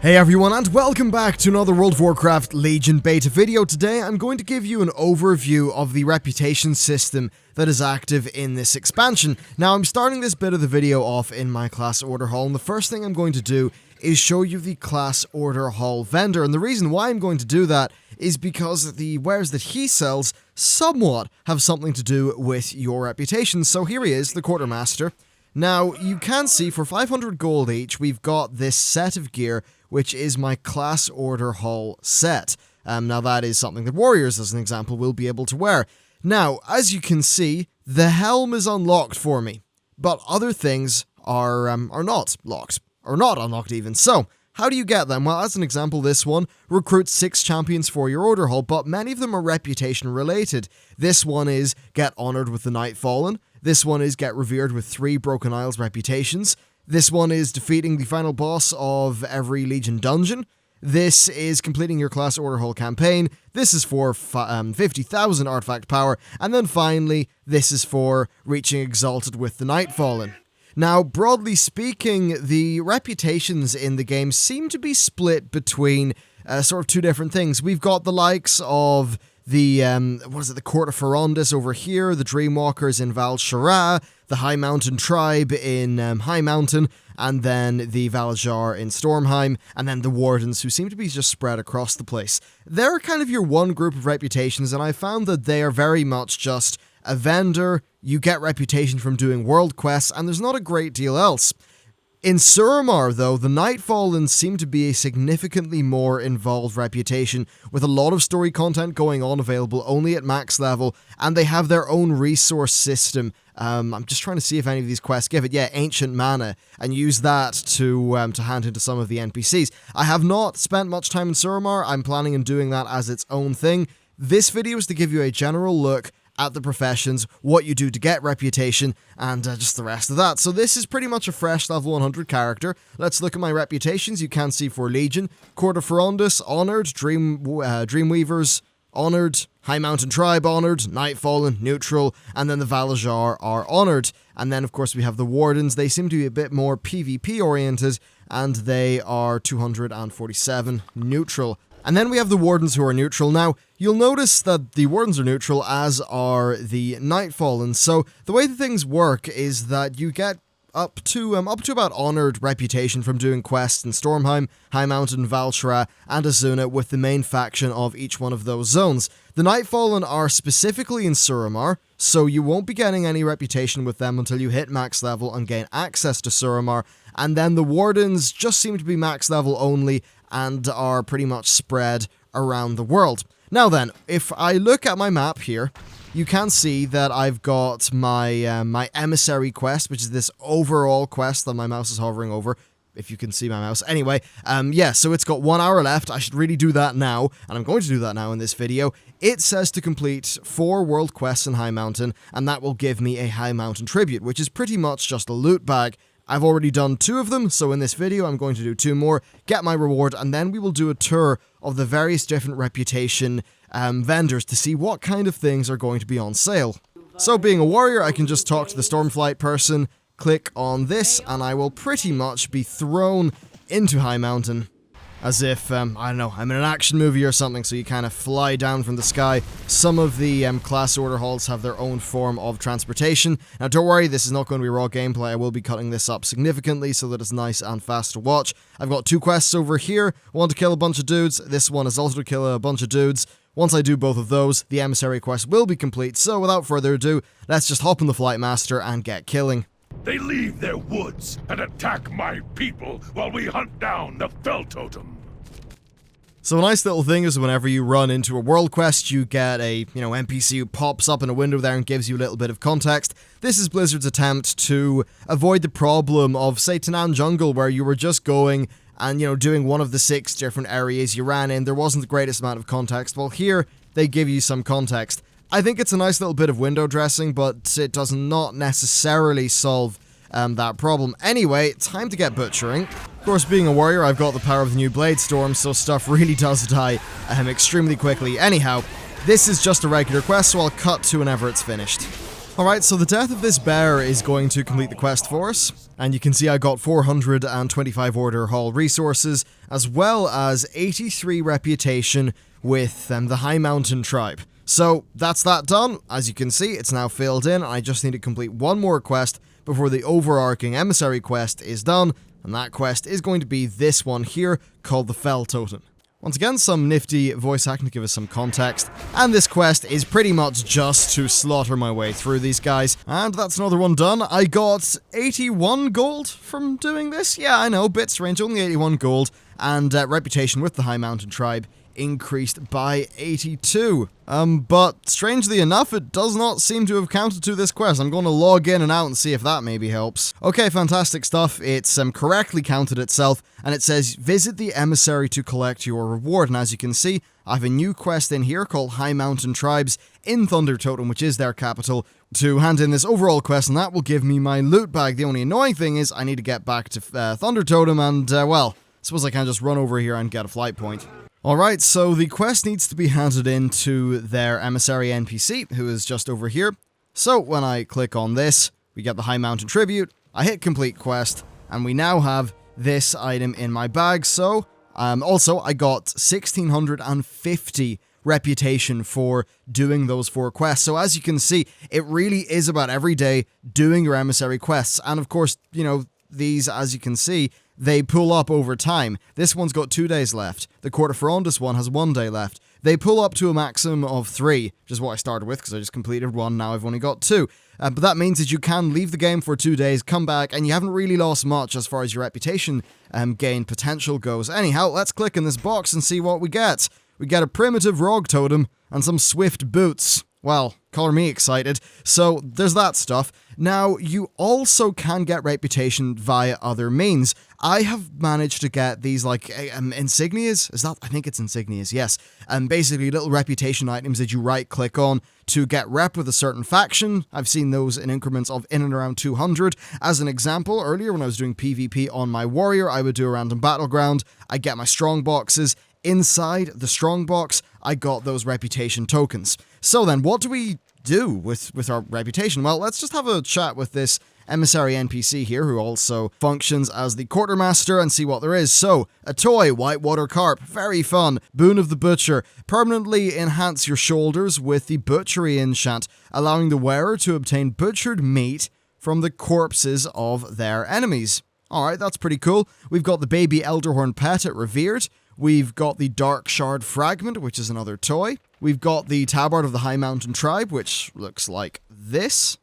Hey everyone, and welcome back to another World of Warcraft Legion beta video. Today I'm going to give you an overview of the reputation system that is active in this expansion. Now I'm starting this bit of the video off in my class order hall, and the first thing I'm going to do is show you the class order hall vendor. And the reason why I'm going to do that is because the wares that he sells somewhat have something to do with your reputation. So here he is, the Quartermaster. Now, you can see for 500 gold each, we've got this set of gear, which is my class order hall set. Now, that is something that warriors, as an example, will be able to wear. Now, as you can see, the helm is unlocked for me, but other things are not locked, or not unlocked even. So, how do you get them? Well, as an example, this one recruits 6 champions for your order hall, but many of them are reputation related. This one is get honored with the Nightfallen. This one is get revered with 3 Broken Isles reputations. This one is defeating the final boss of every Legion dungeon. This is completing your class order hall campaign. This is for 50,000 artifact power. And then finally, this is for reaching Exalted with the Nightfallen. Now, broadly speaking, the reputations in the game seem to be split between sort of 2 different things. We've got the likes of the, the Court of Wardens over here, the Dreamwalkers in Val Shara, the High Mountain Tribe in High Mountain, and then the Valjar in Stormheim, and then the Wardens, who seem to be just spread across the place. They're kind of your one group of reputations, and I found that they are very much just a vendor. You get reputation from doing world quests, and there's not a great deal else. In Suramar, though, the Nightfallen seem to be a significantly more involved reputation, with a lot of story content going on available only at max level, and they have their own resource system. I'm just trying to see if any of these quests give it. Yeah, Ancient Mana, and use that to hand into some of the NPCs. I have not spent much time in Suramar. I'm planning on doing that as its own thing. This video is to give you a general look at the professions, what you do to get reputation, and just the rest of that. So this is pretty much a fresh level 100 character. Let's look at my reputations. You can see for Legion, Court of Wardens, Honoured, Dreamweavers, Honoured, High Mountain Tribe, Honoured, Nightfallen, Neutral, and then the Valjar are Honoured. And then, of course, we have the Wardens. They seem to be a bit more PvP-oriented, and they are 247 Neutral. And then we have the Wardens, who are neutral. Now, you'll notice that the Wardens are neutral, as are the Nightfallen. So the way the things work is that you get up to about Honoured reputation from doing quests in Stormheim, High Mountain, Valshara, and Azuna, with the main faction of each one of those zones. The Nightfallen are specifically in Suramar, so you won't be getting any reputation with them until you hit max level and gain access to Suramar. And then the Wardens just seem to be max level only, and are pretty much spread around the world. Now then, if I look at my map here, you can see that I've got my my Emissary quest, which is this overall quest that my mouse is hovering over, if you can see my mouse. Anyway, yeah, so it's got 1 hour left. I should really do that now, and I'm going to do that now in this video. It says to complete 4 world quests in High Mountain, and that will give me a High Mountain tribute, which is pretty much just a loot bag. I've already done 2 of them, so in this video I'm going to do 2 more, get my reward, and then we will do a tour of the various different reputation vendors to see what kind of things are going to be on sale. So being a warrior, I can just talk to the Stormflight person, click on this, and I will pretty much be thrown into High Mountain. As if, I don't know, I'm in an action movie or something, so you kind of fly down from the sky. Some of the class order halls have their own form of transportation. Now don't worry, this is not going to be raw gameplay. I will be cutting this up significantly so that it's nice and fast to watch. I've got 2 quests over here. One to kill a bunch of dudes. This one is also to kill a bunch of dudes. Once I do both of those, the Emissary quest will be complete. So without further ado, let's just hop on the Flight Master and get killing. They leave their woods and attack my people while we hunt down the Fell Totem. So a nice little thing is whenever you run into a world quest, you get a, NPC who pops up in a window there and gives you a little bit of context. This is Blizzard's attempt to avoid the problem of, say, Tanan Jungle, where you were just going and, doing one of the 6 different areas you ran in. There wasn't the greatest amount of context. Well, here, they give you some context. I think it's a nice little bit of window dressing, but it does not necessarily solve that problem. Anyway, time to get butchering. Of course, being a warrior, I've got the power of the new Blade Storm, so stuff really does die extremely quickly. Anyhow, this is just a regular quest, so I'll cut to whenever it's finished. Alright, so the death of this bear is going to complete the quest for us, and you can see I got 425 Order Hall resources, as well as 83 reputation with the High Mountain tribe. So that's that done. As you can see, it's now filled in, and I just need to complete one more quest before the overarching Emissary quest is done, and that quest is going to be this one here, called the Fell Totem. Once again, some nifty voice acting to give us some context, and this quest is pretty much just to slaughter my way through these guys, and that's another one done. I got 81 gold from doing this. Yeah, I know, bit strange, only 81 gold, and reputation with the High Mountain tribe increased by 82. But strangely enough, it does not seem to have counted to this quest. I'm going to log in and out and see if that maybe helps. Okay, fantastic stuff. It's correctly counted itself, and it says, visit the Emissary to collect your reward. And as you can see, I have a new quest in here called High Mountain Tribes in Thunder Totem, which is their capital, to hand in this overall quest, and that will give me my loot bag. The only annoying thing is I need to get back to Thunder Totem, and, well, I suppose I can just run over here and get a flight point. Alright, so the quest needs to be handed in to their Emissary NPC, who is just over here. So when I click on this, we get the High Mountain Tribute, I hit complete quest, and we now have this item in my bag. So, also, I got 1650 reputation for doing those 4 quests. So as you can see, it really is about every day doing your Emissary quests. And of course, you know, these, as you can see, they pull up over time. This one's got 2 days left. The Quartermaster one has 1 day left. They pull up to a maximum of 3, which is what I started with because I just completed 1, now I've only got 2. But that means that you can leave the game for 2 days, come back, and you haven't really lost much as far as your reputation gain potential goes. Anyhow, let's click in this box and see what we get. We get a primitive Rogue Totem and some swift boots. Well, color me excited. So, there's that stuff. Now, you also can get reputation via other means. I have managed to get these, like, insignias? Is that? I think it's insignias, yes. Basically, little reputation items that you right-click on to get rep with a certain faction. I've seen those in increments of in and around 200. As an example, earlier when I was doing PvP on my warrior, I would do a random battleground. I'd get my strong boxes. Inside the strong box, I got those reputation tokens. So then, what do we do with our reputation? Well, let's just have a chat with this Emissary NPC here, who also functions as the Quartermaster, and see what there is. So, a toy, Whitewater Carp, very fun. Boon of the Butcher, permanently enhance your shoulders with the Butchery enchant, allowing the wearer to obtain butchered meat from the corpses of their enemies. Alright, that's pretty cool. We've got the Baby Elderhorn Pet at Revered. We've got the Dark Shard Fragment, which is another toy. We've got the Tabard of the High Mountain Tribe, which looks like this.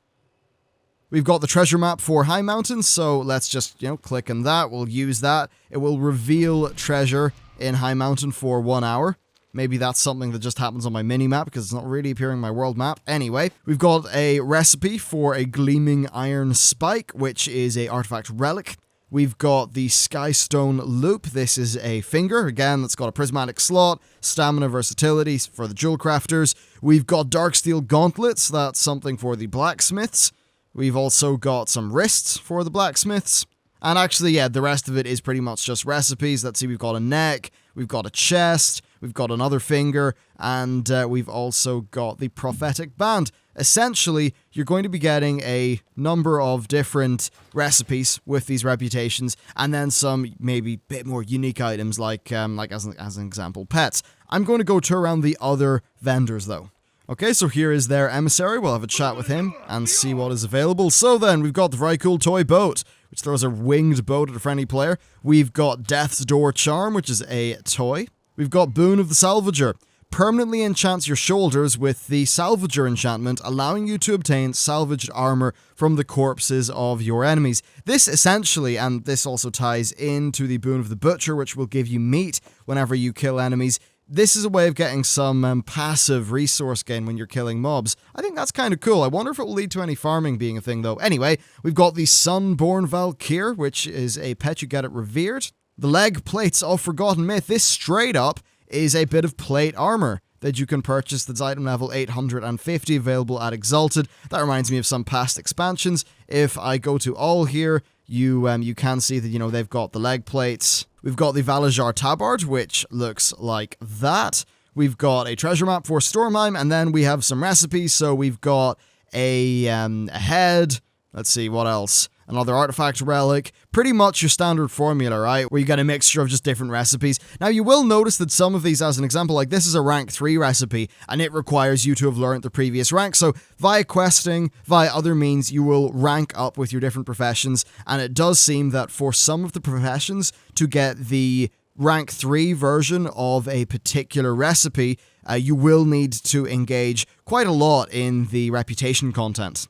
We've got the treasure map for High Mountain, so let's just, click on that. We'll use that. It will reveal treasure in High Mountain for 1 hour. Maybe that's something that just happens on my mini-map, because it's not really appearing in my world map. Anyway, we've got a recipe for a Gleaming Iron Spike, which is a artifact relic. We've got the Skystone Loop. This is a finger, again, that's got a prismatic slot, stamina versatility for the jewel crafters. We've got Darksteel Gauntlets, that's something for the blacksmiths. We've also got some wrists for the blacksmiths. And actually, yeah, the rest of it is pretty much just recipes. Let's see, we've got a neck, we've got a chest, we've got another finger, and we've also got the prophetic band. Essentially, you're going to be getting a number of different recipes with these reputations, and then some maybe bit more unique items like as an example, pets. I'm going to go to around the other vendors though. Okay, so here is their Emissary. We'll have a chat with him and see what is available. So then, we've got the very cool toy boat, which throws a winged boat at a friendly player. We've got Death's Door Charm, which is a toy. We've got Boon of the Salvager. Permanently enchants your shoulders with the Salvager enchantment, allowing you to obtain salvaged armor from the corpses of your enemies. This essentially, and this also ties into the Boon of the Butcher, which will give you meat whenever you kill enemies. This is a way of getting some passive resource gain when you're killing mobs. I think that's kind of cool. I wonder if it will lead to any farming being a thing, though. Anyway, we've got the Sunborn Valkyr, which is a pet you get at Revered. The Leg Plates of Forgotten Myth. This straight up is a bit of plate armor that you can purchase that's item level 850, available at Exalted. That reminds me of some past expansions. If I go to all here, you can see that, they've got the leg plates. We've got the Valajar Tabard, which looks like that. We've got a treasure map for Stormheim, and then we have some recipes. So we've got a head. Let's see, what else? Another artifact relic. Pretty much your standard formula, right? Where you get a mixture of just different recipes. Now, you will notice that some of these, as an example, like this is a rank 3 recipe, and it requires you to have learned the previous rank. So, via questing, via other means, you will rank up with your different professions. And it does seem that for some of the professions, to get the rank 3 version of a particular recipe, you will need to engage quite a lot in the reputation content.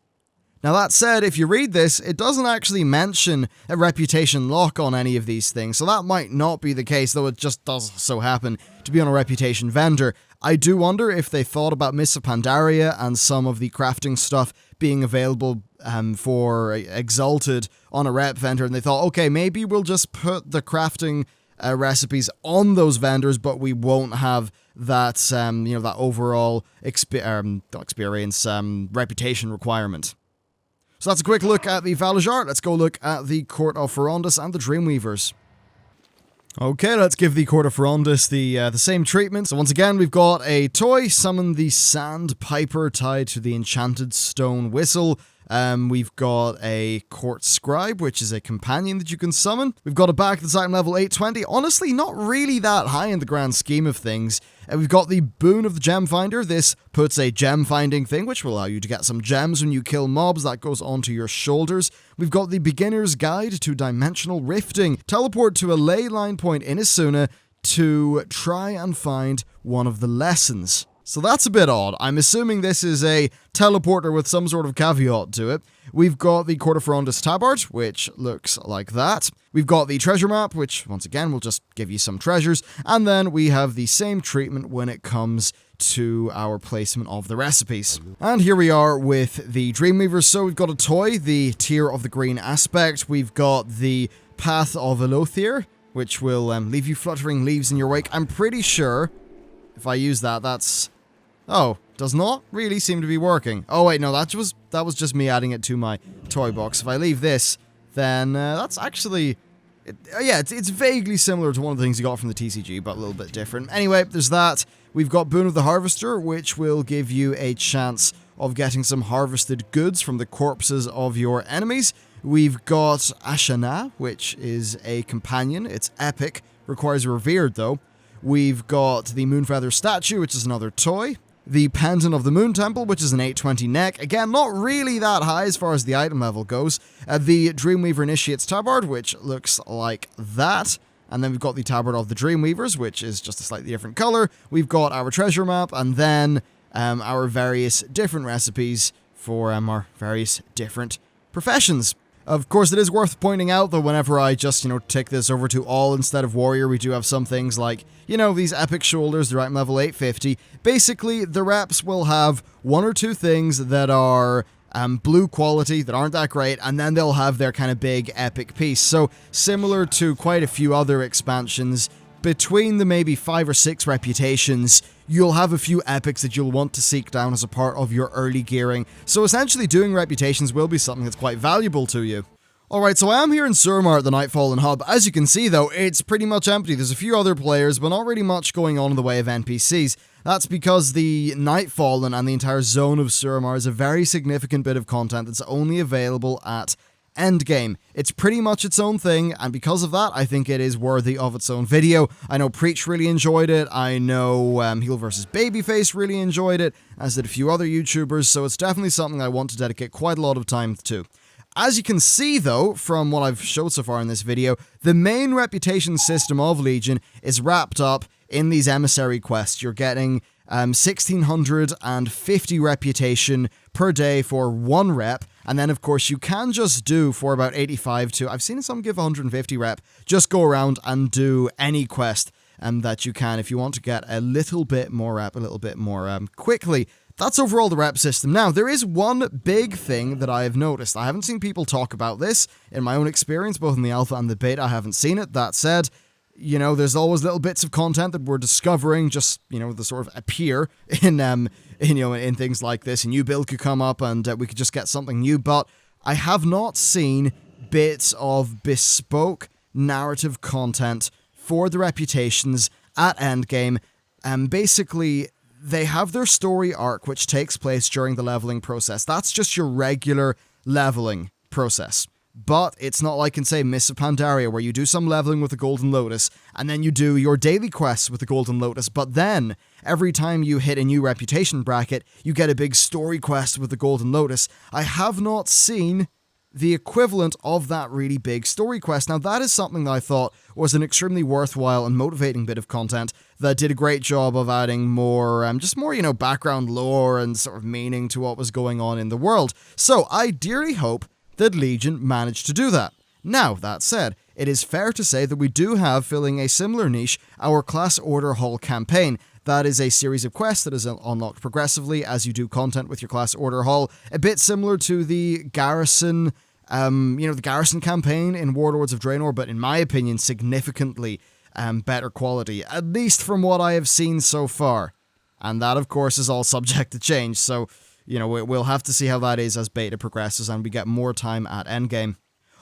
Now that said, if you read this, it doesn't actually mention a reputation lock on any of these things, so that might not be the case, though it just does so happen to be on a reputation vendor. I do wonder if they thought about Mists of Pandaria and some of the crafting stuff being available for Exalted on a rep vendor, and they thought, okay, maybe we'll just put the crafting recipes on those vendors, but we won't have that, that overall reputation requirement. So that's a quick look at the Valajar. Let's go look at the Court of Ferondus and the Dreamweavers. Okay, let's give the Court of Ferondus the same treatment. So once again, we've got a toy, summon the Sandpiper tied to the enchanted stone whistle. We've got a Court Scribe, which is a companion that you can summon. We've got a back that's item level 820. Honestly, not really that high in the grand scheme of things. We've got the Boon of the Gem Finder. This puts a gem finding thing, which will allow you to get some gems when you kill mobs. That goes onto your shoulders. We've got the Beginner's Guide to Dimensional Rifting. Teleport to a ley line point in Asuna to try and find one of the lessons. So that's a bit odd. I'm assuming this is a teleporter with some sort of caveat to it. We've got the Court of Ferondus Tabard, which looks like that. We've got the treasure map, which, once again, will just give you some treasures. And then we have the same treatment when it comes to our placement of the recipes. And here we are with the Dreamweaver. So we've got a toy, the Tear of the Green Aspect. We've got the Path of Elothier, which will leave you fluttering leaves in your wake. I'm pretty sure if I use that, that's... Oh, does not really seem to be working. Oh wait, no, that was just me adding it to my toy box. If I leave this, then that's actually... It's vaguely similar to one of the things you got from the TCG, but a little bit different. Anyway, there's that. We've got Boon of the Harvester, which will give you a chance of getting some harvested goods from the corpses of your enemies. We've got Ashana, which is a companion. It's epic, requires Revered though. We've got the Moonfeather Statue, which is another toy. The Pendant of the Moon Temple, which is an 820 neck. Again, not really that high as far as the item level goes. The Dreamweaver Initiate's Tabard, which looks like that. And then we've got the Tabard of the Dreamweavers, which is just a slightly different color. We've got our treasure map, and then our various different recipes for our various different professions. Of course, it is worth pointing out that whenever I just, tick this over to all instead of warrior, we do have some things like, these epic shoulders, they're item level 850. Basically, the reps will have one or two things that are blue quality, that aren't that great, and then they'll have their kind of big epic piece. So, similar to quite a few other expansions, between the maybe 5 or 6 reputations, you'll have a few epics that you'll want to seek down as a part of your early gearing. So essentially doing reputations will be something that's quite valuable to you. Alright, so I am here in Suramar at the Nightfallen Hub. As you can see though, it's pretty much empty. There's a few other players, but not really much going on in the way of NPCs. That's because the Nightfallen and the entire zone of Suramar is a very significant bit of content that's only available at Endgame. It's pretty much its own thing, and because of that, I think it is worthy of its own video. I know Preach really enjoyed it, I know Heal vs Babyface really enjoyed it, as did a few other YouTubers, so it's definitely something I want to dedicate quite a lot of time to. As you can see though, from what I've showed so far in this video, the main reputation system of Legion is wrapped up in these Emissary quests. You're getting 1650 reputation per day for 1 rep, and then of course you can just do for about 85 to, I've seen some give 150 rep, just go around and do any quest that you can if you want to get a little bit more rep, a little bit more quickly. That's overall the rep system. Now, there is one big thing that I have noticed. I haven't seen people talk about this in my own experience, both in the alpha and the beta. I haven't seen it. That said, there's always little bits of content that we're discovering just, that sort of appear in things like this. A new build could come up and we could just get something new, but I have not seen bits of bespoke narrative content for the reputations at Endgame. Basically, they have their story arc, which takes place during the leveling process. That's just your regular leveling process. But it's not like in, say, Mists of Pandaria, where you do some leveling with the Golden Lotus, and then you do your daily quests with the Golden Lotus, but then, every time you hit a new reputation bracket, you get a big story quest with the Golden Lotus. I have not seen the equivalent of that really big story quest. Now, that is something that I thought was an extremely worthwhile and motivating bit of content that did a great job of adding more, just more, background lore and sort of meaning to what was going on in the world. So, I dearly hope that Legion managed to do that. Now, that said, it is fair to say that we do have, filling a similar niche, our Class Order Hall campaign. That is a series of quests that is unlocked progressively as you do content with your Class Order Hall, a bit similar to the Garrison, the Garrison campaign in Warlords of Draenor, but in my opinion, significantly better quality, at least from what I have seen so far. And that, of course, is all subject to change, so we'll have to see how that is as beta progresses and we get more time at Endgame.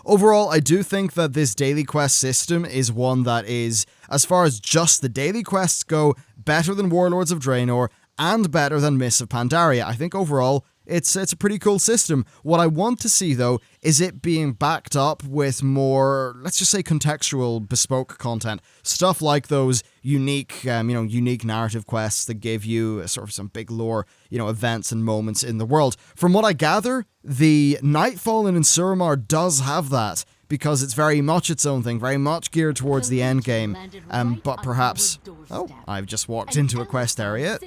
Overall, I do think that this daily quest system is one that is, as far as just the daily quests go, better than Warlords of Draenor and better than Mists of Pandaria. I think overall, it's a pretty cool system. What I want to see, though, is it being backed up with more, let's just say, contextual, bespoke content. Stuff like those unique narrative quests that give you sort of some big lore, events and moments in the world. From what I gather, the Nightfall in Suramar does have that, because it's very much its own thing, very much geared towards the end game. But perhaps... Oh, I've just walked into a quest area.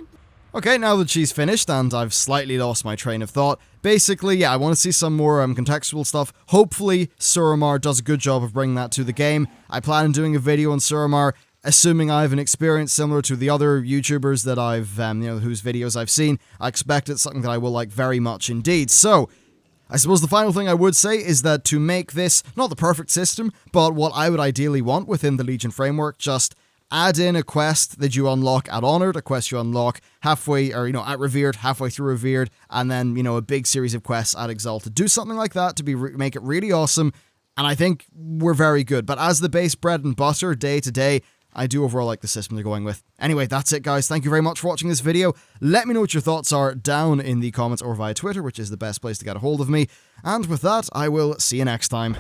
Okay, now that she's finished, and I've slightly lost my train of thought, basically, yeah, I want to see some more contextual stuff. Hopefully, Suramar does a good job of bringing that to the game. I plan on doing a video on Suramar, assuming I have an experience similar to the other YouTubers that I've, whose videos I've seen. I expect it's something that I will like very much indeed. So, I suppose the final thing I would say is that to make this, not the perfect system, but what I would ideally want within the Legion framework, just add in a quest that you unlock at Honored, a quest you unlock halfway, or, at Revered, halfway through Revered, and then, a big series of quests at Exalted. Do something like that to make it really awesome, and I think we're very good. But as the base bread and butter, day to day, I do overall like the system they're going with. Anyway, that's it, guys. Thank you very much for watching this video. Let me know what your thoughts are down in the comments or via Twitter, which is the best place to get a hold of me. And with that, I will see you next time.